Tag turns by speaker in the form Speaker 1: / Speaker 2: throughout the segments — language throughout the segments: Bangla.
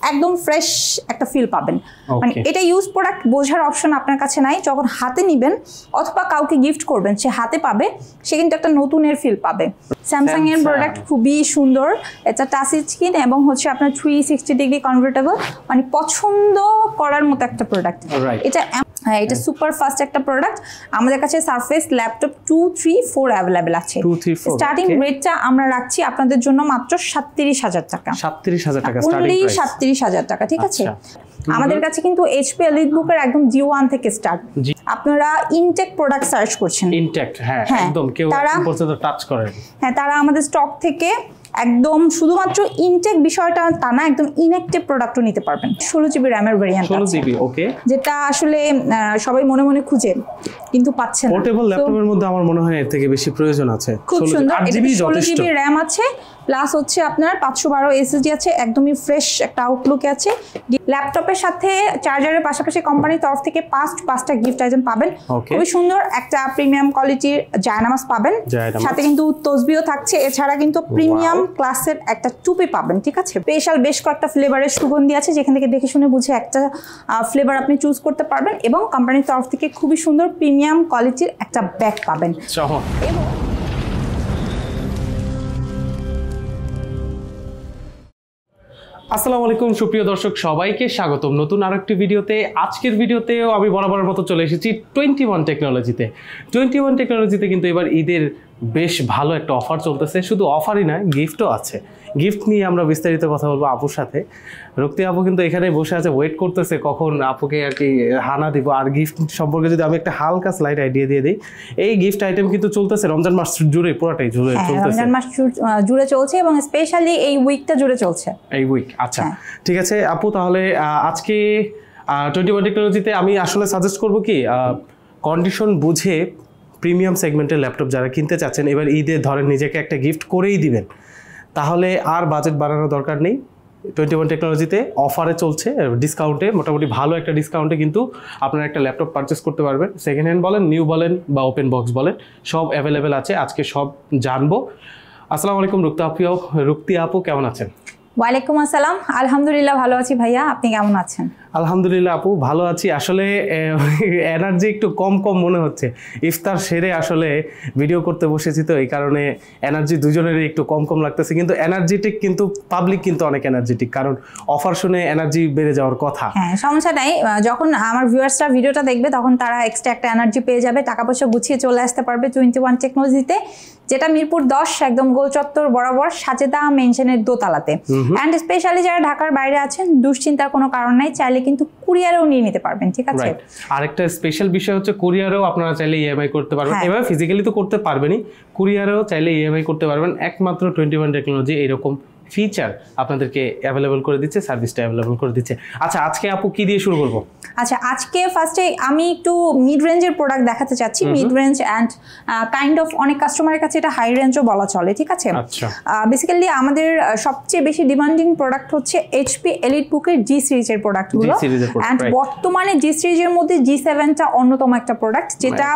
Speaker 1: একদম ফ্রেশ একটা ফিল পাবেন। মানে এটা ইউজ প্রোডাক্ট বোঝার অপশন আপনার কাছে নাই, যখন হাতে নেবেন অথবা কাউকে গিফট করবেন সে হাতে পাবে, সে কিন্তু একটা নতুনের ফিল পাবে। স্যামসাং এর প্রোডাক্ট খুবই সুন্দর, এটা টাচ স্ক্রিন এবং হচ্ছে আপনার 360 ডিগ্রি কনভার্টেবল, মানে পছন্দ করার মতো একটা প্রোডাক্ট। এটা সুপার ফাস্ট একটা প্রোডাক্ট। আমাদের কাছে সারফেস ল্যাপটপ 2, 3, 4 অ্যাভেলেবেল আছে। স্টার্টিং রেটটা আমরা রাখছি আপনাদের জন্য মাত্র 37,000 টাকা।
Speaker 2: 37,000 টাকা স্টার্টিং প্রাইস,
Speaker 1: 37,000 টাকা, ঠিক আছে। আমাদের কাছে কিন্তু এইচপি এলিটবুকের একদম G1 থেকে স্টার্ট। আপনারা ইনটেক প্রোডাক্ট সার্চ করছেন,
Speaker 2: ইনটেক, হ্যাঁ একদম কেউ পর্যন্ত টাচ করে,
Speaker 1: হ্যাঁ তারা আমাদের স্টক থেকে একদম শুধুমাত্র ইনটেক বিষয়টা তা না, একদম ইনঅ্যাক্টিভ প্রোডাক্টও নিতে পারবেন। 16 জিবি র্যামের ভেরিয়েন্ট,
Speaker 2: 16 জিবি, ওকে,
Speaker 1: যেটা আসলে সবাই মনে মনে খুঁজে কিন্তু পাচ্ছে না।
Speaker 2: পোর্টেবল ল্যাপটপের মধ্যে আমার মনে হয় এর থেকে বেশি প্রয়োজন আছে।
Speaker 1: খুব সুন্দর, 16 জিবি র্যাম আছে, প্লাস হচ্ছে আপনার 512 এসএসডি আছে, একদমই ফ্রেশ একটা আউটলুক আছে। ল্যাপটপের সাথে চার্জারের পাশাপাশি কোম্পানির তরফ থেকে 5টা গিফট আইটেম পাবেন। খুবই সুন্দর একটা প্রিমিয়াম কোয়ালিটির জায়নামাজ পাবেন, সাথে কিন্তু তসবিও থাকছে। এছাড়া কিন্তু প্রিমিয়াম ক্লাসের একটা টুপি পাবেন, ঠিক আছে। স্পেশাল বেশ কয়েকটা ফ্লেভারের সুগন্ধি আছে, যেখান থেকে দেখে শুনে বুঝে একটা ফ্লেভার আপনি চুজ করতে পারবেন, এবং কোম্পানির তরফ থেকে খুবই সুন্দর প্রিমিয়াম কোয়ালিটির একটা ব্যাগ পাবেন। এবং
Speaker 2: আসসালামু আলাইকুম সুপ্রিয় দর্শক, সবাইকে স্বাগতম নতুন আরেকটি ভিডিওতে। আজকের ভিডিওতেও আমি বরাবরের মতো চলে এসেছি 21 টেকনোলজিতে। 21 টেকনোলজিতে কিন্তু এবার ঈদের বেশ ভালো একটা অফার চলতেছে, শুধু অফারই নয়, গিফটও আছে। গিফট নিয়ে আমরা বিস্তারিত কথা বলবো আপুর সাথে। রক্তি আপু কিন্তু এখানে বসে আছে, ওয়েট করতেছে কখন আপুকে আর কি হানা দিব। আর গিফট সম্পর্কে যদি আমি একটা হালকা স্লাইড আইডিয়া দিয়ে দিই, এই গিফট আইটেম কিন্তু চলতেছে রমজান মাস জুড়ে, পুরোটাই জুড়ে চলতেছে, রমজান মাস
Speaker 1: জুড়ে চলছে, এবং স্পেশালি এই উইকটা জুড়ে চলছে, এই উইক।
Speaker 2: আচ্ছা ঠিক আছে আপু, তাহলে আজকে 21 টেকনোলজিতে আমি আসলে সাজেস্ট করব কি, কন্ডিশন বুঝে প্রিমিয়াম সেগমেন্টের ল্যাপটপ যারা কিনতে চাচ্ছেন, এবার ঈদে ধরেন নিজেকে একটা গিফট করেই দিবেন, তাহলে আর বাজেট বাড়ানোর দরকার নেই। 21 টেকনোলজিতে অফারে চলছে, ডিসকাউন্টে, মোটামুটি ভালো একটা ডিসকাউন্টে কিন্তু আপনারা একটা ল্যাপটপ পারচেস করতে পারবেন। সেকেন্ড হ্যান্ড বলেন, নিউ বলেন বা ওপেন বক্স বলেন, সব অ্যাভেলেবেল আছে। আজকে সব জানবো। আসসালামু আলাইকুম রুক্তি আপু, কেমন আছেন?
Speaker 1: ওয়ালাইকুম আসসালাম, আলহামদুলিল্লাহ ভালো আছি ভাইয়া, আপনি কেমন আছেন?
Speaker 2: আলহামদুলিল্লাহ আপু ভালো আছি। আসলে এনার্জি একটু কম মনে হচ্ছে, ইফতার সেরে আসলে ভিডিও করতে বসেছি, তো এই কারণে এনার্জি দুজনেরই একটু কম লাগতেছে, কিন্তু এনার্জেটিক, কিন্তু পাবলিক কিন্তু অনেক এনার্জেটিক, কারণ অফার শুনে এনার্জি বেড়ে যাওয়ার কথা।
Speaker 1: হ্যাঁ সমস্যা নাই, যখন আমার ভিউয়ার্সরা ভিডিওটা দেখবে তখন তারা এক্সট্রা একটা এনার্জি পেয়ে যাবে, টাকা পয়সা গুছিয়ে চলে আসতে পারবে 21 টেকনোলজিতে, যেটা মিরপুর 10 একদম গোল চত্বর বরাবর সাজেদা মেনশনের দোতলাতে। অ্যান্ড স্পেশালি যারা ঢাকার বাইরে আছেন, দুশ্চিন্তার কোনো কারণ নাই, চাইলে কিন্তু কুরিয়ারেও নিয়ে নিতে পারবেন, ঠিক আছে।
Speaker 2: আরেকটা স্পেশাল বিষয় হচ্ছে কুরিয়ারেও আপনারা চাইলে ইএমআই করতে পারবেন। এভাবে ফিজিক্যালি তো করতে পারবেনই, কুরিয়ারেও চাইলে ইএমআই করতে পারবেন। একমাত্র 21 টেকনোলজি এরকম ফিচার আপনাদেরকে অ্যাভেলেবল করে দিচ্ছে, সার্ভিসটা অ্যাভেলেবল করে দিচ্ছে। আচ্ছা আজকে আপু কি দিয়ে শুরু করব?
Speaker 1: আচ্ছা আজকে ফার্স্টে আমি একটু মিড রেঞ্জের প্রোডাক্ট দেখাতে চাচ্ছি। Mid range and kind of অনেক কাস্টমারের কাছে এটা হাই রেঞ্জও বলা চলে, ঠিক আছে। বেসিক্যালি আমাদের সবচেয়ে বেশি ডিমান্ডিং প্রোডাক্ট হচ্ছে এইচপি এলিটবুকের জি সিরিজের প্রোডাক্টগুলো। অ্যান্ড বর্তমানে জি সিরিজের মধ্যে G7টা অন্যতম একটা প্রোডাক্ট, যেটা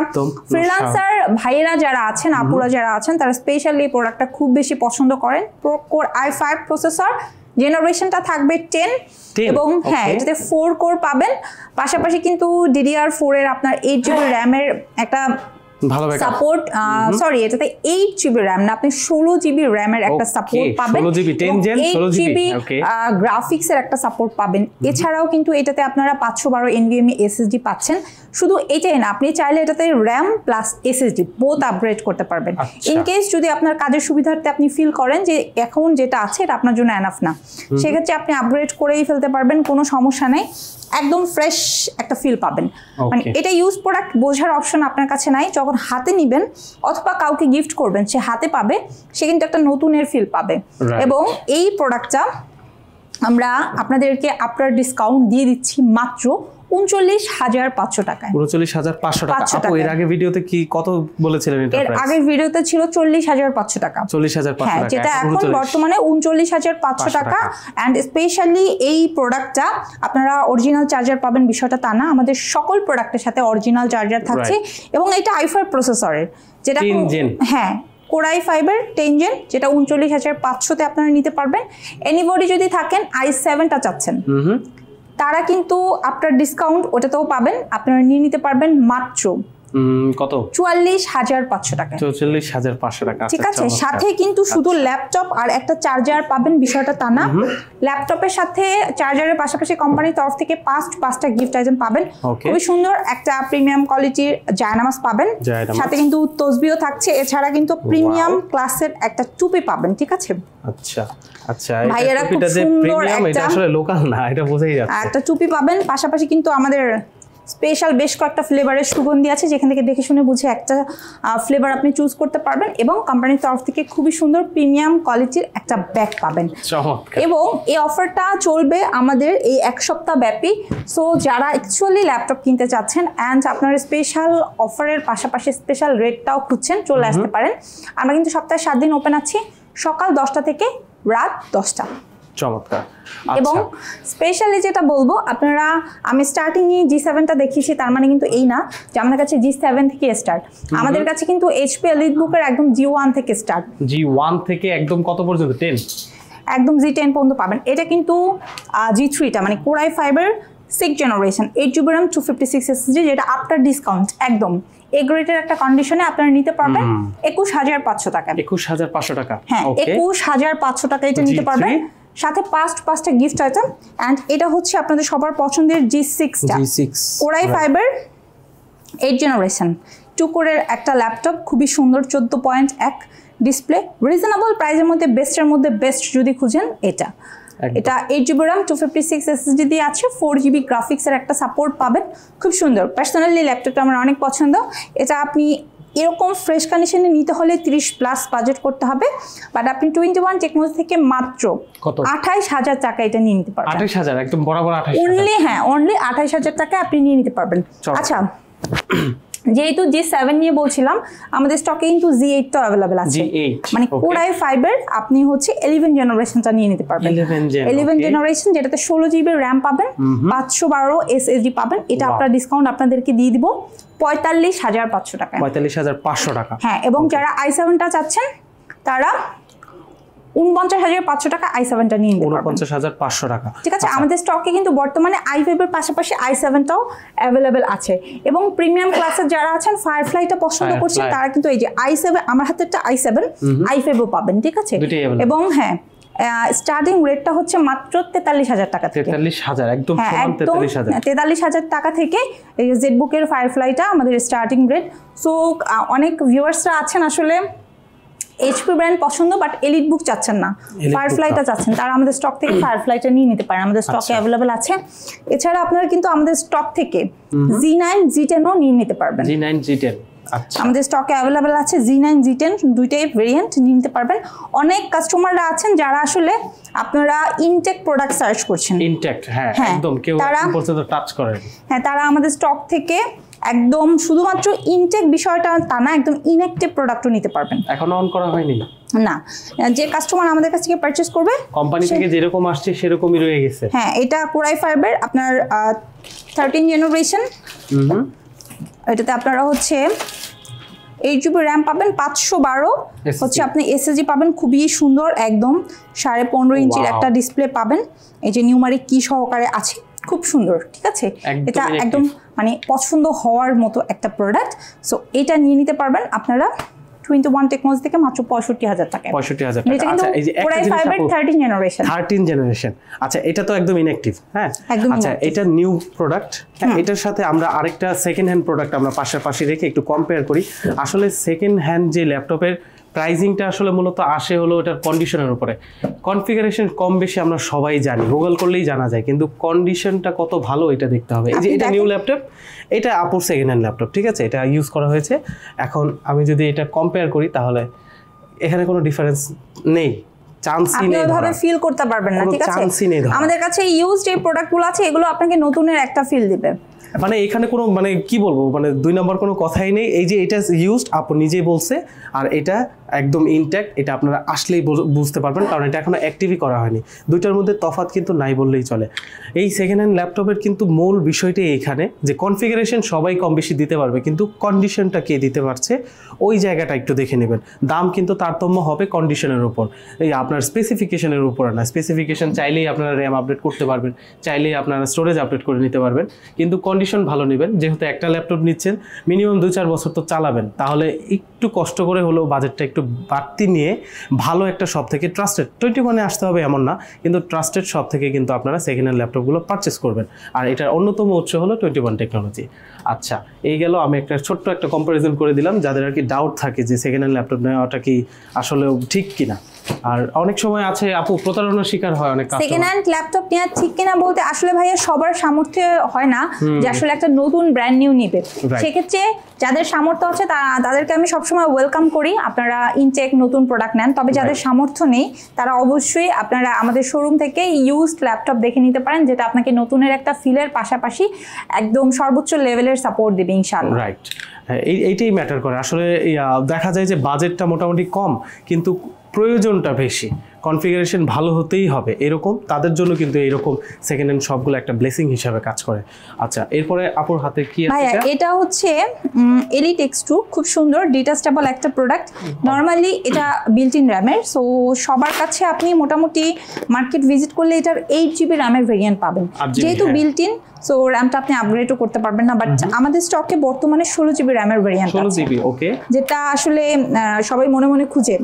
Speaker 1: ফ্রিল্যান্সার ভাইয়েরা যারা আছেন, আপুরা যারা আছেন, তারা স্পেশালি এই প্রোডাক্টটা খুব বেশি পছন্দ করেন। কোর i5 প্রসেসর, জেনারেশনটা থাকবে 10, এবং হ্যাঁ এটাতে 4 কোর পাবেন, পাশাপাশি কিন্তু DDR4 এর আপনার 8 জিবি র্যামের একটা
Speaker 2: ভালো
Speaker 1: সাপোর্ট, সরি এটাতে 8 জিবি র্যাম না, আপনি 16 জিবি র্যামের একটা সাপোর্ট পাবেন, 8 জিবি গ্রাফিক্স এর একটা সাপোর্ট পাবেন। এছাড়াও কিন্তু এটাতে আপনারা 512 NVMe SSD পাচ্ছেন। শুধু এটাই না, আপনি চাইলে এটাতে RAM plus SSD both upgrade করতে পারবেন। ইন কেস যদি আপনার কাজের সুবিধার্থে আপনি ফিল করেন যে এখন যেটা আছে এটা আপনার জন্য এনাফ না, সেক্ষেত্রে আপনি আপগ্রেড করেই ফেলতে পারবেন, কোনো সমস্যা নেই। একদম ফ্রেশ একটা ফিল পাবেন। মানে এটা ইউজ প্রোডাক্ট বোঝার অপশন আপনার কাছে নাই, যখন হাতে নিবেন অথবা কাউকে গিফট করবেন সে হাতে পাবে, সে কিন্তু একটা নতুনের ফিল পাবে। এবং এই প্রোডাক্টটা আমরা আপনাদেরকে আফটার ডিসকাউন্ট দিয়ে দিচ্ছি মাত্র 39,500 টাকায়।
Speaker 2: 39,500 টাকা। আপু এর আগে ভিডিওতে কি কত বলেছিলেন এটা?
Speaker 1: এর আগের ভিডিওতে ছিল 40,500 টাকা।
Speaker 2: 40,500 টাকা,
Speaker 1: যেটা এখন বর্তমানে 39,500 টাকা। এন্ড স্পেশালি এই প্রোডাক্টটা আপনারা অরিজিনাল চার্জার পাবেন, বিষয়টা তা না, আমাদের সকল প্রোডাক্টের সাথে অরিজিনাল চার্জার থাকছে, এবং এটা i5 প্রসেসরের, যেটা হ্যাঁ Core i5 এর 10 Gen যেটা 39,500 তে আপনারা নিতে পারবেন। এনিবডি যদি থাকেন i7 টা চাচ্ছেন তারা কিন্তু আপনার ডিসকাউন্ট ওটাতেও পাবেন, আপনারা নিয়ে নিতে পারবেন মাত্র
Speaker 2: কত
Speaker 1: 44,500 টাকা।
Speaker 2: 44,500 টাকা,
Speaker 1: ঠিক আছে। সাথে কিন্তু শুধু ল্যাপটপ আর একটা চার্জার পাবেন, বিষয়টা তা না। ল্যাপটপের সাথে চার্জারের পাশাপাশি কোম্পানির তরফ থেকে 5টা গিফট আইটেম পাবেন। খুবই সুন্দর একটা প্রিমিয়াম কোয়ালিটির জায়নামাজ পাবেন, সাথে কিন্তু তসবিও থাকছে। এছাড়া কিন্তু প্রিমিয়াম ক্লাসের একটা টুপি পাবেন। ঠিক আছে।
Speaker 2: আচ্ছা আচ্ছা, এটা টুপিটা যে প্রিমিয়াম, এটা আসলে লোকাল না, এটা বোঝাই যাচ্ছে।
Speaker 1: একটা টুপি পাবেন, পাশাপাশি কিন্তু আমাদের স্পেশাল বেশ কয়েকটা ফ্লেভারের সুগন্ধি আছে, যেখান থেকে দেখে শুনে বুঝে একটা ফ্লেভার আপনি চুজ করতে পারবেন। এবং কোম্পানির তরফ থেকে খুবই সুন্দর প্রিমিয়াম কোয়ালিটির একটা ব্যাগ পাবেন। এবং এই অফারটা চলবে আমাদের এই 1 সপ্তাহ ব্যাপী। সো যারা অ্যাকচুয়ালি ল্যাপটপ কিনতে চাচ্ছেন অ্যান্ড আপনার স্পেশাল অফারের পাশাপাশি স্পেশাল রেটটাও খুঁজছেন, চলে আসতে পারেন। আমরা কিন্তু সপ্তাহে 7 দিন ওপেন আছি, সকাল 10টা থেকে রাত 10টা।
Speaker 2: চমৎকার।
Speaker 1: এবং স্পেশালি যেটা বলবো, আপনারা আমি স্টার্টিং G7টা দেখিয়েছি, তার মানে কিন্তু এই না যে আমাদের কাছে G7 থেকে স্টার্ট। আমাদের কাছে কিন্তু HP EliteBook-এর একদম G1 থেকে স্টার্ট।
Speaker 2: G1 থেকে একদম কত পর্যন্ত? 10
Speaker 1: একদম G10 পর্যন্ত পাবেন। এটা কিন্তু G3টা মানে Core i5 এর 6th generation 8GB RAM 256 SSD, যেটা আফটার ডিসকাউন্ট একদম এ গ্রেডের একটা কন্ডিশনে আপনারা নিতে পারবেন 21,500 টাকা।
Speaker 2: 21,500 টাকা,
Speaker 1: হ্যাঁ 21,500 টাকা এটা নিতে পারবেন, সাথে 5টা গিফট আইটেম। অ্যান্ড এটা হচ্ছে আপনাদের সবার পছন্দের G6টা Core i5 এর 8th জেনারেশন 2 কোরের একটা ল্যাপটপ, খুবই সুন্দর 14.1 ডিসপ্লে, রিজনেবল প্রাইসের মধ্যে বেস্টের মধ্যে বেস্ট যদি খুঁজেন এটা 8GB RAM 256 SSD দিয়ে আছে, 4GB গ্রাফিক্সের একটা সাপোর্ট পাবেন। খুব সুন্দর, পার্সোনালি ল্যাপটপটা আমার অনেক পছন্দ। এটা আপনি এরকম ফ্রেশ কন্ডিশনে নিতে হলে 30+ বাজেট করতে হবে, বাট আপনি 21 টেকনোলজি থেকে মাত্র 28,000 টাকা এটা নিয়ে নিতে পারবেন।
Speaker 2: 28,000 একদম বরাবর 28,000
Speaker 1: অনলি, হ্যাঁ অনলি 28,000 টাকা আপনি নিয়ে নিতে পারবেন। আচ্ছা, যেহেতু G7 নিয়ে বলছিলাম, আমাদের স্টকে কিন্তু G8 তো अवेलेबल আছে, মানে Core i5 এর আপনি হচ্ছে 11 জেনারেশনটা নিয়ে নিতে পারবেন। 11 জেনারেশন যেটাতে 16GB RAM পাবেন, 512 SSD পাবেন। এটা আপনার ডিসকাউন্ট আপনাদেরকে দিয়ে দিব 45,500 টাকা।
Speaker 2: 45,500 টাকা,
Speaker 1: হ্যাঁ। এবং যারা i7টা চাচ্ছেন তারা 49,500 টাকা i7টা নিয়ে নিতে পারবেন।
Speaker 2: 49,500 টাকা,
Speaker 1: ঠিক আছে। আমাদের স্টকে কিন্তু বর্তমানে i5 এর পাশাপাশি i7টাও अवेलेबल আছে। এবং প্রিমিয়াম ক্লাসের যারা আছেন, ফায়ারফ্লাইটা পছন্দ করছেন, তারা কিন্তু এই যে i7, আমার হাতেরটা i7, i5ও পাবেন। ঠিক আছে। এবং হ্যাঁ, স্টার্টিং রেটটা হচ্ছে মাত্র 43,000 টাকা থেকে।
Speaker 2: 43,000 একদম সমান 43,000।
Speaker 1: 43,000 টাকা থেকে এই জেটবুকের ফায়ারফ্লাইটা আমাদের স্টার্টিং রেট। সো অনেক ভিউয়ার্সরা আছেন আসলে HP ব্র্যান্ড পছন্দ বাট EliteBook চাচ্ছেন না, ফায়ারফ্লাইটা চাচ্ছেন, তারা আমাদের স্টক থেকে ফায়ারফ্লাইটা নিয়ে নিতে পারেন, আমাদের স্টকে अवेलेबल আছে। এছাড়া আপনারা কিন্তু আমাদের স্টক থেকে G9 G10ও নিয়ে নিতে পারবেন।
Speaker 2: G9 G10 আচ্ছা,
Speaker 1: আমাদের স্টকে अवेलेबल আছে G9 G10 দুইটাই ভেরিয়েন্ট নিয়ে নিতে পারবেন। অনেক কাস্টমাররা আছেন যারা আসলে আপনারা ইনটেক প্রোডাক্ট সার্চ করছেন,
Speaker 2: ইনটেক, হ্যাঁ একদম কেউ এখন পর্যন্ত টাচ করেন,
Speaker 1: হ্যাঁ তারা আমাদের স্টক থেকে একদম শুধুমাত্র ইনটেক বিষয়টা তা না, একদম ইনঅ্যাক্টিভ প্রোডাক্টও নিতে পারবেন।
Speaker 2: এখনো অন করা হয়নি
Speaker 1: না, যে কাস্টমার আমাদের কাছ থেকে পারচেজ করবে
Speaker 2: কোম্পানি থেকে যেরকম আসছে সেরকমই রয়ে গেছে।
Speaker 1: হ্যাঁ, এটা Core i5 এর আপনার 13 জেনারেশন। এটাতে আপনারা হচ্ছে 8GB RAM পাবেন, 512 হচ্ছে আপনি SSD পাবেন, খুবই সুন্দর একদম 15.5 ইঞ্চির একটা ডিসপ্লে পাবেন, এই যে নিউমারিক কি সহকারে আছে, খুব সুন্দর। ঠিক আছে, এটা একদম মানে পছন্দ হওয়ার মতো একটা প্রোডাক্ট। সো এটা নিয়ে নিতে পারবেন আপনারা 21 টেকনোলজি থেকে মাত্র 65,000 টাকা।
Speaker 2: 65,000 টাকা। আচ্ছা, এই যে
Speaker 1: Core i5 এর 13 জেনারেশন।
Speaker 2: 13 জেনারেশন, আচ্ছা এটা তো একদম ইনঅ্যাক্টিভ। হ্যাঁ আচ্ছা, এটা নিউ প্রোডাক্ট। এটার সাথে আমরা আরেকটা সেকেন্ড হ্যান্ড প্রোডাক্ট আমরা পাশাপাশি রেখে একটু কম্পেয়ার করি। আসলে সেকেন্ড হ্যান্ড যে ল্যাপটপের প্রাইজিংটা আসলে মূলত আসে হলো এটার কন্ডিশনের উপরে। কনফিগারেশন কম বেশি আমরা সবাই জানি, গুগল করলেই জানা যায়, কিন্তু কন্ডিশনটা কত ভালো এটা দেখতে হবে। এই যে এটা নিউ ল্যাপটপ, এটা আপুর সেকেন্ড হ্যান্ড ল্যাপটপ, ঠিক আছে, এটা ইউজ করা হয়েছে। এখন আমি যদি এটা কম্পেয়ার করি তাহলে এখানে কোনো ডিফারেন্স নেই, চান্সই নেই,
Speaker 1: আপনি ফিল করতে পারবেন না। ঠিক আছে, আমাদের কাছে ইউজড এই প্রোডাক্টগুলো আছে, এগুলো আপনাকে নতুনের একটা ফিল দিবে।
Speaker 2: মানে এখানে কোনো মানে কি বলবো, মানে দুই নম্বর কোনো কথাই নেই। এই যে এটা ইউজড আপু নিজেই বলছে, আর এটা একদম ইনট্যাক্ট, এটা আপনারা আসলেই বুঝতে পারবেন, কারণ এটা এখনো অ্যাক্টিভই করা হয়নি। দুইটার মধ্যে তফাৎ কিন্তু নাই বললেই চলে। এই সেকেন্ড হ্যান্ড ল্যাপটপের কিন্তু মূল বিষয়টাই এইখানে যে কনফিগারেশন সবাই কম বেশি দিতে পারবে, কিন্তু কন্ডিশনটা কে দিতে পারছে ওই জায়গাটা একটু দেখে নেবেন। দাম কিন্তু তারতম্য হবে কন্ডিশনের উপর, এই আপনার স্পেসিফিকেশনের উপর না। স্পেসিফিকেশন চাইলেই আপনারা র্যাম আপডেট করতে পারবেন, চাইলেই আপনারা স্টোরেজ আপডেট করে নিতে পারবেন, কিন্তু কন্ডিশন ভালো নেবেন। যেহেতু একটা ল্যাপটপ নিচ্ছেন মিনিমাম 2-4 বছর তো চালাবেন, তাহলে একটু কষ্ট করে হলেও বাজেটটা একটু বাড়তি নিয়ে ভালো একটা শপ থেকে, ট্রাস্টেড 21-এ আসতে হবে এমন না, কিন্তু ট্রাস্টেড শপ থেকে কিন্তু আপনারা সেকেন্ড হ্যান্ড ল্যাপটপগুলো পারচেস করবেন। আর এটার অন্যতম উৎস হলো 21 টেকনোলজি। আচ্ছা, এই গেল আমি একটা ছোট্ট একটা কম্পারিজন করে দিলাম, যাদের আর কি ডাউট থাকে যে সেকেন্ড হ্যান্ড ল্যাপটপ নেওয়াটা কি আসলে ঠিক কিনা। আর অনেক সময় আছে আপু প্রতারণার শিকার হয় অনেক কাস্টমার।
Speaker 1: সেকেন্ড হ্যান্ড ল্যাপটপ নেওয়া ঠিক কিনা বলতে আসলে ভাইয়া সবার সামর্থ্য হয় না যে আসলে একটা নতুন ব্র্যান্ড নিউ নিবে। সেক্ষেত্রে যাদের সামর্থ্য আছে তাদেরকে আমি সবসময় ওয়েলকাম করি, আপনারা ইনটেক নতুন প্রোডাক্ট নেন। তবে যাদের সামর্থ্য নেই তারা অবশ্যই আপনারা আমাদের শোরুম থেকে ইউজড ল্যাপটপ দেখে নিতে পারেন, যেটা আপনাকে নতুনের একটা ফিলের পাশাপাশি একদম সর্বোচ্চ লেভেলের সাপোর্ট দেবে ইনশাআল্লাহ।
Speaker 2: রাইট, এইটাই ম্যাটার করে আসলে। দেখা যায় যে বাজেটটা মোটামুটি কম কিন্তু প্রয়োজনটা বেশি, কনফিগারেশন ভালো হতেই হবে এরকম, তাদের জন্য কিন্তু এইরকম সেকেন্ড হ্যান্ড শপগুলো একটা ব্লেসিং হিসাবে কাজ করে। আচ্ছা, এরপরে আপুর হাতে কি আছে?
Speaker 1: ভাইয়া এটা হচ্ছে এলিট X2, খুব সুন্দর ডিটাচেবল একটা প্রোডাক্ট। নরমালি এটা বিল্ট ইন র্যামের, সো সবার কাছে আপনি মোটামুটি মার্কেট ভিজিট করলে এটার 8GB র্যামের ভেরিয়েন্ট পাবেন। যেহেতু বিল্ট ইন, সো র্যামটা আপনি আপগ্রেডও করতে পারবেন না, বাট আমাদের স্টকে বর্তমানে 16GB র্যামের ভেরিয়েন্ট আছে।
Speaker 2: 16GB, ওকে,
Speaker 1: যেটা আসলে সবাই মনে মনে খুঁজে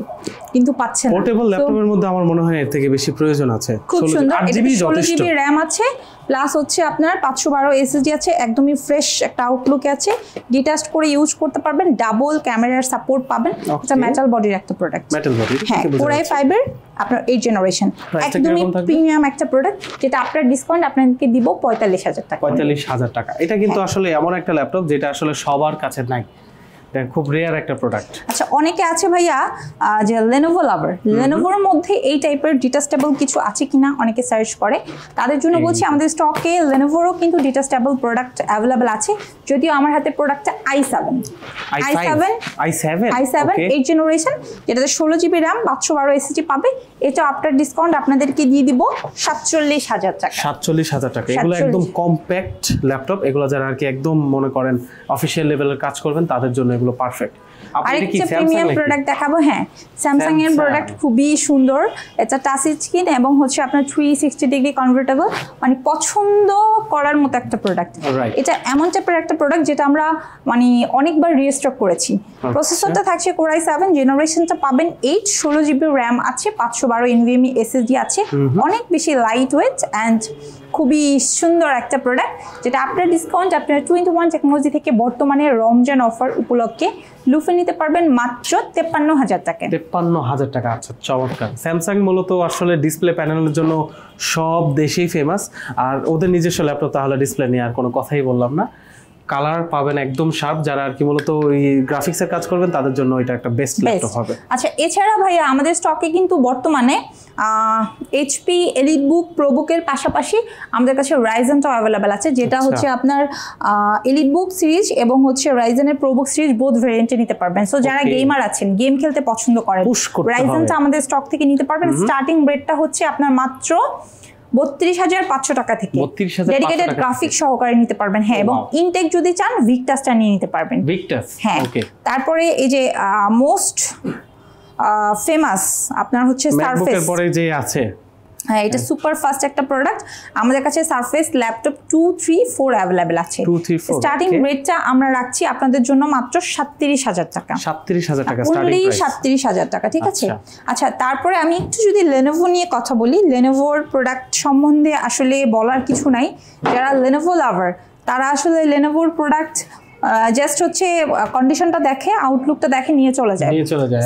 Speaker 1: কিন্তু পাচ্ছে না।
Speaker 2: পোর্টেবল ল্যাপটপের মধ্যে আমার মনে হয় এর থেকে বেশি প্রয়োজন আছে।
Speaker 1: খুব সুন্দর, 16GB র্যাম আছে, প্লাস হচ্ছে আপনার 512 SSD আছে, একদমই ফ্রেশ একটা আউটলুক আছে, ডিটাচড করে ইউজ করতে পারবেন, ডাবল ক্যামেরার সাপোর্ট পাবেন। এটা মেটাল বডির একটা প্রোডাক্ট,
Speaker 2: মেটাল বডি,
Speaker 1: হ্যাঁ, Core i5 এর আপনার 8 জেনারেশন, একদমই প্রিমিয়াম একটা প্রোডাক্ট, যেটা আপনার ডিসকাউন্ট আপনাকে দিব 45,000 টাকা।
Speaker 2: 45,000 টাকা। এটা কিন্তু আসলে এমন একটা ল্যাপটপ যেটা আসলে সবার কাছে নাই, খুব রেয়ার একটা প্রোডাক্ট।
Speaker 1: আচ্ছা, অনেকে আছে ভাইয়া যে Lenovo লাভার, Lenovoর মধ্যে এই টাইপের ডিটাচেবল কিছু আছে কিনা অনেকে সার্চ করে, তাদের জন্য বলছি আমাদের স্টকে Lenovoরও কিন্তু ডিটাচেবল প্রোডাক্ট অ্যাভেলেবল আছে। যদিও আমার হাতে প্রোডাক্টটা i7 8 জেনারেশন, যেটাতে 16GB র্যাম 512 SSD পাবে। এটা আফটার ডিসকাউন্ট আপনাদেরকে দিয়ে দিব 47,000 টাকা।
Speaker 2: 47,000 টাকা। এগুলো একদম কম্প্যাক্ট ল্যাপটপ, এগুলো যারা আর কি একদম মনে করেন অফিশিয়াল লেভেলের কাজ করবেন তাদের জন্য এগুলো পারফেক্ট।
Speaker 1: আরেকটা প্রিমিয়াম প্রোডাক্ট দেখাবো, হ্যাঁ, স্যামসাং এর প্রোডাক্ট খুবই সুন্দর। এটা টাচ স্ক্রিন এবং হচ্ছে আপনার 360 ডিগ্রি কনভার্টেবল, মানে পছন্দ করার মতো একটা প্রোডাক্ট। এটা এমন টাইপের একটা প্রোডাক্ট যেটা আমরা মানে অনেকবার রিস্টক করেছি। প্রসেসরটা থাকছে Core i7, জেনারেশনটা পাবেন 8, 16GB র্যাম আছে, 512 NVMe SSD আছে, অনেক বেশি লাইট ওয়েট অ্যান্ড খুবই সুন্দর একটা প্রোডাক্ট, যেটা আপনার ডিসকাউন্ট আপনার 21 টেকনোলজি থেকে বর্তমানে রমজান অফার উপলক্ষে লুফে নিতে পারবেন মাত্র 53,000 টাকা।
Speaker 2: 53,000 টাকা। আচ্ছা, চমৎকার। স্যামসাং মূলত আসলে ডিসপ্লে প্যানেলের জন্য সব দেশেই ফেমাস, আর ওদের নিজস্ব ল্যাপটপ তাহলে ডিসপ্লে নিয়ে আর কোনো কথাই বললাম না। কালার পাবেন একদম শার্প, যারা আর কি মূলত ওই গ্রাফিক্সের কাজ করবেন তাদের জন্য এটা একটা বেস্ট ল্যাপটপ হবে।
Speaker 1: আচ্ছা, এছাড়া ভাইয়া আমাদের স্টকে কিন্তু বর্তমানে HP এলিটবুক প্রোবুকের পাশাপাশি আমাদের কাছে রাইজেনটাও অ্যাভেলেবেল আছে, যেটা হচ্ছে আপনার এলিটবুক সিরিজ এবং হচ্ছে রাইজেনের প্রোবুক সিরিজ বোথ ভেরিয়েন্টে নিতে পারবেন। সো যারা গেমার আছেন, গেম খেলতে পছন্দ করেন, রাইজেনটা আমাদের স্টক থেকে নিতে পারবেন। স্টার্টিং রেটটা হচ্ছে আপনার মাত্র 32,500 টাকা থেকে, ডেডিকেটেড গ্রাফিক্স সহকারে নিতে পারবেন। হ্যাঁ, এবং ইনটেক যদি চান ভিক্টাসটা নিয়ে নিতে পারবেন।
Speaker 2: ভিক্টাস,
Speaker 1: হ্যাঁ। তারপরে এই যে মোস্ট ফেমাস আপনার হচ্ছে সারফেস,
Speaker 2: এর পরে যে আছে,
Speaker 1: হ্যাঁ, এটা সুপার ফাস্ট একটা প্রোডাক্ট। আমাদের কাছে সারফেস ল্যাপটপ 2, 3, 4 অ্যাভেলেবেল আছে। স্টার্টিং রেটটা আমরা রাখছি আপনাদের জন্য মাত্র 37,000 টাকা।
Speaker 2: 37,000 টাকা স্টার্টিং প্রাইস,
Speaker 1: 37,000 টাকা, ঠিক আছে। আচ্ছা, তারপরে আমি একটু যদি Lenovo নিয়ে কথা বলি, Lenovoর প্রোডাক্ট সম্বন্ধে আসলে বলার কিছু নাই। যারা Lenovo লাভার তারা আসলে Lenovoর প্রোডাক্ট জাস্ট হচ্ছে কন্ডিশনটা দেখে, আউটলুকটা দেখে নিয়ে চলে যায়।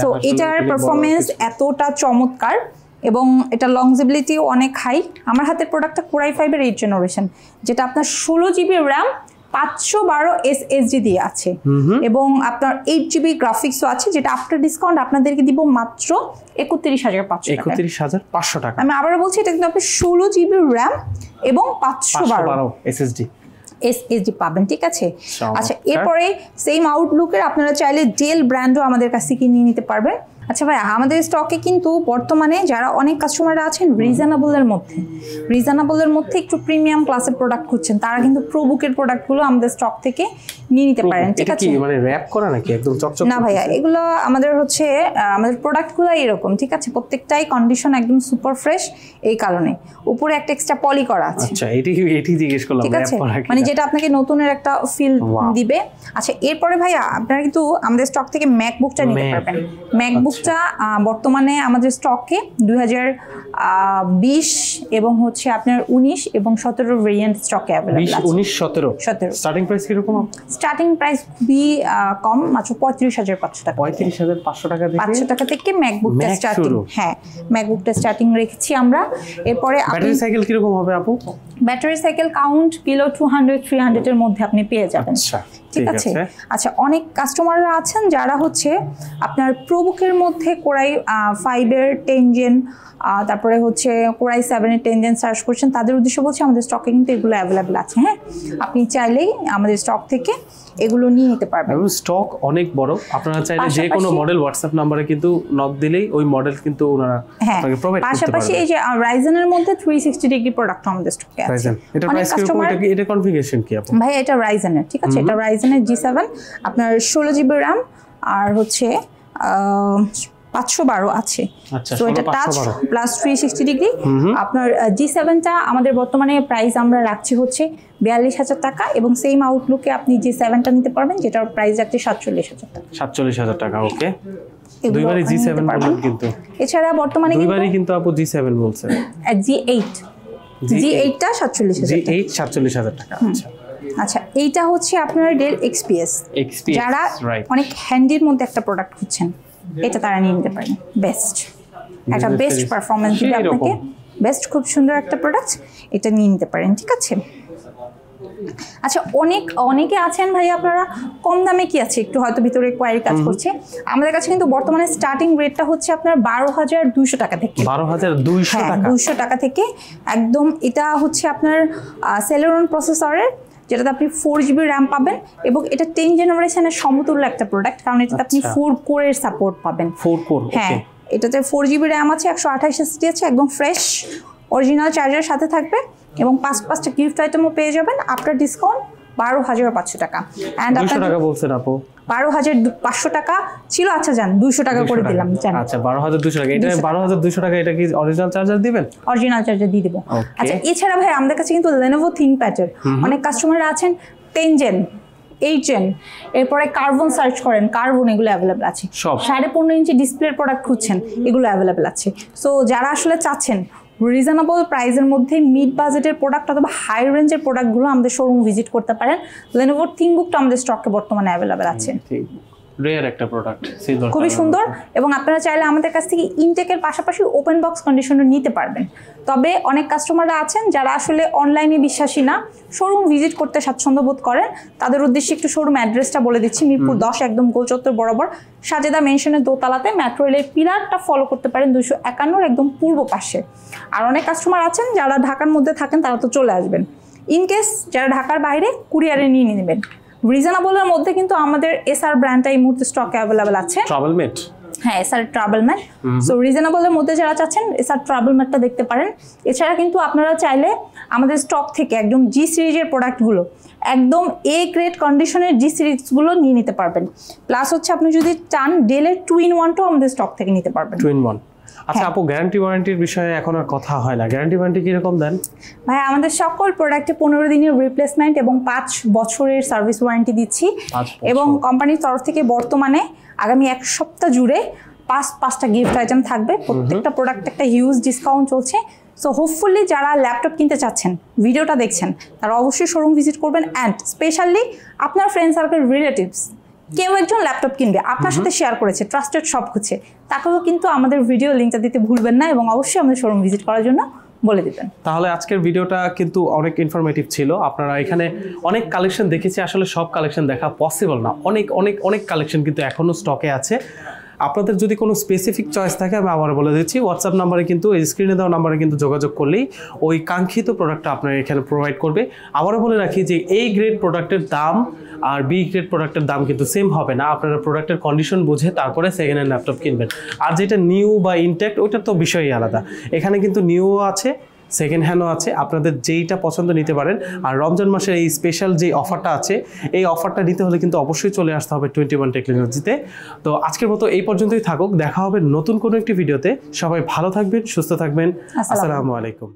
Speaker 1: সো এটার পারফরমেন্স এতটা চমৎকার এবং এটা লংজিবিলিটিও অনেক হাই। আমার হাতের প্রোডাক্টটা Core i5 এর 8 জেনারেশন, যেটা আপনার 16GB র্যাম 512 SSD দিয়ে আছে এবং আপনার 8GB গ্রাফিক্সও আছে, যেটা আফটার ডিসকাউন্ট আপনাদেরকে দিব মাত্র
Speaker 2: 31,500 টাকা।
Speaker 1: আমি আবারও বলছি, এটা কিন্তু আপনি 16GB র্যাম এবং 512 SSD পাবেন, ঠিক আছে। আচ্ছা, এরপরে সেম আউটলুকের আপনারা চাইলে ডেল ব্র্যান্ডও আমাদের কাছ থেকে নিয়ে নিতে পারবেন। আচ্ছা ভাই, আমাদের স্টকে কিন্তু বর্তমানে যারা অনেক কাস্টমাররা আছেন রিজনেবলের মধ্যে একটু প্রিমিয়াম ক্লাসের প্রোডাক্ট খুঁজছেন, তারা কিন্তু প্রোবুকের প্রোডাক্টগুলো আমাদের স্টক থেকে নিয়ে নিতে পারেন। ঠিক আছে,
Speaker 2: মানে র‍্যাপ করা নাকি একদম চকচক?
Speaker 1: না ভাইয়া, এগুলো আমাদের হচ্ছে আমাদের প্রোডাক্টগুলো এরকম, ঠিক আছে, প্রত্যেকটাই কন্ডিশন একদম সুপার ফ্রেশ, এই কারণে উপরে একটা এক্সট্রা পলি করা আছে।
Speaker 2: আচ্ছা, এটি জিজ্ঞেস করলাম,
Speaker 1: ঠিক আছে, মানে যেটা আপনাকে নতুনের একটা ফিল দিবে। আচ্ছা, এরপরে ভাইয়া আপনারা কিন্তু আমাদের স্টক থেকে ম্যাকবুকটা নিতে পারবেন। ম্যাকবুকটা বর্তমানে আমাদের স্টকে 2020 এবং হচ্ছে আপনার 19 এবং 17 ভেরিয়েন্ট স্টকে अवेलेबल আছে।
Speaker 2: 19 17 স্টার্টিং প্রাইস কি রকম?
Speaker 1: স্টার্টিং প্রাইস খুবই কম, মাত্র 35,500 টাকা।
Speaker 2: 35,500 টাকা থেকে
Speaker 1: 500 টাকা থেকে ম্যাকবুকটা স্টার্টিং। হ্যাঁ, ম্যাকবুকটা স্টার্টিং রেখেছি আমরা। এরপরে
Speaker 2: ব্যাটারি সাইকেল কি রকম হবে আপু?
Speaker 1: ব্যাটারি সাইকেল কাউন্ট বিলো 200-300 এর মধ্যে আপনি পেয়ে যাবেন।
Speaker 2: আচ্ছা,
Speaker 1: ঠিক আছে। আচ্ছা, অনেক কাস্টমাররা আছেন যারা হচ্ছে আপনার প্রোবুকের মধ্যে কোরাই 5 এর 10 জেন, তারপরে হচ্ছে কোরাই 7 এর 10 জেন সার্চ করছেন, তাদের উদ্দেশ্য বলছি আমাদের স্টকে কিন্তু এগুলো অ্যাভেলেবল আছে। হ্যাঁ, আপনি চাইলেই আমাদের স্টক থেকে এগুলো নিয়ে নিতে পারবেন।
Speaker 2: স্টক অনেক বড়, আপনারা চাইলে যে কোনো মডেল হোয়াটসঅ্যাপ নম্বরে কিন্তু নক দিলেই ওই মডেল কিন্তু ওনারা আপনাকে প্রোভাইড করতে পারবে।
Speaker 1: পাশাপাশি এই যে রাইজেনের মধ্যে 360 ডিগ্রি প্রোডাক্ট আমাদের স্টকে আছে।
Speaker 2: রাইজেন, এটা প্রাইস কি রকম? এটা কনফিগারেশন কি আপু?
Speaker 1: ভাই, এটা রাইজেনের, ঠিক আছে, এটা রাইজেনের G7, আপনার 16 জিবি RAM আর হচ্ছে 512 আছে। তো এটা টাচ প্লাস 360 ডিগ্রি। আপনার G7টা আমাদের বর্তমানে প্রাইস আমরা রাখছি হচ্ছে 42,000 টাকা, এবং সেম আউটলুকে আপনি G7টা নিতে পারবেন, যেটার প্রাইস রাখছি 47,000 টাকা।
Speaker 2: 47,000 টাকা, ওকে। দুইবারই G7 বললেন কিন্তু।
Speaker 1: এছাড়া বর্তমানে
Speaker 2: দুইবারই কিন্তু আপু G7 বলছেন।
Speaker 1: G8টা 47,000 টাকা।
Speaker 2: G8 47,000 টাকা।
Speaker 1: আচ্ছা, এইটা হচ্ছে আপনার ডেল XPS, যারা অনেক হ্যান্ডির মধ্যে একটা প্রোডাক্ট খুঁজছেন, এটা তারা নিয়ে নিতে পারেন। একটা বেস্ট পারফরমেন্স দিবে আপনাকে, বেস্ট, খুব সুন্দর একটা প্রোডাক্ট, এটা নিয়ে নিতে পারেন। ঠিক আছে। আচ্ছা, অনেকে আছেন ভাই আপনারা কম দামে কি আছে একটু হয়তো ভিতরে কোয়ারি কাজ করছে, আমাদের কাছে কিন্তু বর্তমানে স্টার্টিং রেটটা হচ্ছে আপনার 12,200 টাকা থেকে।
Speaker 2: 12,200 টাকা?
Speaker 1: 200 টাকা থেকে একদম। এটা হচ্ছে আপনার সেলেরন প্রসেসরের, যেটাতে আপনি 4 জিবি RAM পাবেন, এবং এটা 10 জেনারেশনের সমতুল্য একটা প্রোডাক্ট, কারণ এটাতে আপনি 4 কোরের সাপোর্ট পাবেন।
Speaker 2: 4 কোর,
Speaker 1: হ্যাঁ, এটাতে 4 জিবি RAM আছে, 128 SSD আছে, একদম ফ্রেশ অরিজিনাল চার্জারের সাথে থাকবে, এবং 5টা গিফট আইটেমও পেয়ে যাবেন আফটার ডিসকাউন্ট 12,500 টাকা।
Speaker 2: এন্ড আপনারা 200 টাকা বলছেন আপু?
Speaker 1: 12,500 টাকা ছিল, আচ্ছা যান 200 টাকা করে দিলাম।
Speaker 2: আচ্ছা, 12,200 টাকা। এটা 12,200 টাকা, এটা কি অরিজিনাল চার্জার দিবেন?
Speaker 1: অরিজিনাল চার্জার দিয়ে দেব। আচ্ছা, এছাড়া ভাই আমাদের কাছে কিন্তু Lenovo ThinkPad এর অনেক কাস্টমাররা আছেন 10 জেন, 8 জেন, এরপরে কার্বন সার্চ করেন, কার্বন, এগুলো অ্যাভেলেবল আছে। 15.5 ইঞ্চি ডিসপ্লের প্রোডাক্ট খুঁজছেন, এগুলো অ্যাভেলেবল আছে। সো যারা আসলে চাচ্ছেন রিজনেবল প্রাইসের মধ্যে মিড বাজেটের প্রোডাক্ট অথবা হাই রেঞ্জের প্রোডাক্টগুলো আমাদের শোরুম ভিজিট করতে পারেন। Lenovo ThinkBookটা আমাদের স্টকে বর্তমানে অ্যাভেলেবল আছে।
Speaker 2: রেয়ার একটা প্রোডাক্ট,
Speaker 1: খুবই সুন্দর, এবং আপনারা চাইলে আমাদের কাছ থেকে ইনটেকের পাশাপাশি ওপেন বক্স কন্ডিশনার নিতে পারবেন। তবে অনেক কাস্টমাররা আছেন যারা আসলে অনলাইনে বিশ্বাসী না, শোরুম ভিজিট করতে স্বাচ্ছন্দ্য বোধ করেন, তাদের উদ্দেশ্যে একটু শোরুম অ্যাড্রেসটা বলে দিচ্ছি। মিরপুর 10 একদম গোল চত্বর বরাবর সাজেদা মেনশনের দোতলাতে মেট্রো রেলের পিলারটা ফলো করতে পারেন 251 একদম পূর্ব পাশে। আর অনেক কাস্টমার আছেন যারা ঢাকার মধ্যে থাকেন, তারা তো চলে আসবেন। ইনকেস যারা ঢাকার বাইরে, কুরিয়ারে নিয়ে নেবেন। রিজনেবলের মধ্যে কিন্তু আমাদের SR ব্র্যান্ডটা এই মুহূর্তে স্টকে অ্যাভেলেবল আছে।
Speaker 2: ট্রাভেলমেট,
Speaker 1: হ্যাঁ, SR ট্রাভেলমেট। সো রিজনেবলের মধ্যে যারা চাচ্ছেন SR ট্রাভেলমেটটা দেখতে পারেন। এছাড়া কিন্তু আপনারা চাইলে আমাদের স্টক থেকে একদম G সিরিজের প্রোডাক্টগুলো, একদম A গ্রেড কন্ডিশনের G সিরিজগুলো নিয়ে নিতে পারবেন। প্লাস হচ্ছে আপনি যদি চান ডেলের 2-in-1টাও আমাদের স্টক থেকে নিতে পারবেন।
Speaker 2: 2-in-1। আচ্ছা আপু, গ্যারান্টি ওয়ারেন্টির বিষয়ে এখন আর কথা হয় না, গ্যারান্টি ওয়ারেন্টি কিরকম দেন?
Speaker 1: ভাই, আমাদের সকল প্রোডাক্টে 15 দিনের রিপ্লেসমেন্ট এবং 5 বছরের সার্ভিস ওয়ারেন্টি দিচ্ছি, এবং কোম্পানির তরফ থেকে বর্তমানে আগামী 1 সপ্তাহ জুড়ে 5টা গিফট আইটেম থাকবে। প্রত্যেকটা প্রোডাক্টে একটা হিউজ ডিসকাউন্ট চলছে। সো হোপফুলি যারা ল্যাপটপ কিনতে চাচ্ছেন, ভিডিওটা দেখছেন, তারা অবশ্যই শোরুম ভিজিট করবেন। অ্যান্ড স্পেশালি আপনার ফ্রেন্ড সার্কেল, রিলেটিভস কেউ একজন ল্যাপটপ কিনবে, আপনার সাথে শেয়ার করেছে, ট্রাস্টেড শপ খুঁজছে, তাকেও কিন্তু আমাদের ভিডিও লিঙ্কটা দিতে ভুলবেন না, এবং অবশ্যই আমাদের শোরুম ভিজিট করার জন্য বলে দিবেন।
Speaker 2: তাহলে আজকের ভিডিওটা কিন্তু অনেক ইনফরমেটিভ ছিল। আপনারা এখানে অনেক কালেকশন দেখেছি, আসলে সব কালেকশন দেখা পসিবল না, অনেক অনেক অনেক কালেকশন কিন্তু এখনো স্টকে আছে। আপনাদের যদি কোনো স্পেসিফিক চয়েস থাকে আমি আবার বলে দিচ্ছি, হোয়াটসঅ্যাপ নাম্বারে কিন্তু এই স্ক্রিনে দেওয়া নাম্বারে কিন্তু যোগাযোগ করলেই ওই কাঙ্ক্ষিত প্রোডাক্টটা আপনার এখানে প্রোভাইড করবে। আবারও বলে রাখি যে এই গ্রেড প্রোডাক্টের দাম আর বি গ্রেড প্রোডাক্টের দাম কিন্তু সেম হবে না, আপনারা প্রোডাক্টের কন্ডিশন বুঝে তারপরে সেকেন্ড হ্যান্ড ল্যাপটপ কিনবেন। আর যেটা নিউ বা ইনট্যাক্ট ওইটার তো বিষয়ই আলাদা, এখানে কিন্তু নিউও আছে সেকেন্ড হ্যান্ডও আছে, আপনাদের যেইটা পছন্দ নিতে পারেন। আর রমজান মাসের এই স্পেশাল যে অফারটা আছে এই অফারটা নিতে হলে কিন্তু অবশ্যই চলে আসতে হবে 21 টেকনোলজিতে। তো আজকের মতো এই পর্যন্তই থাকুক, দেখা হবে নতুন কোনো একটি ভিডিওতে। সবাই ভালো থাকবেন, সুস্থ থাকবেন, আসসালামু আলাইকুম।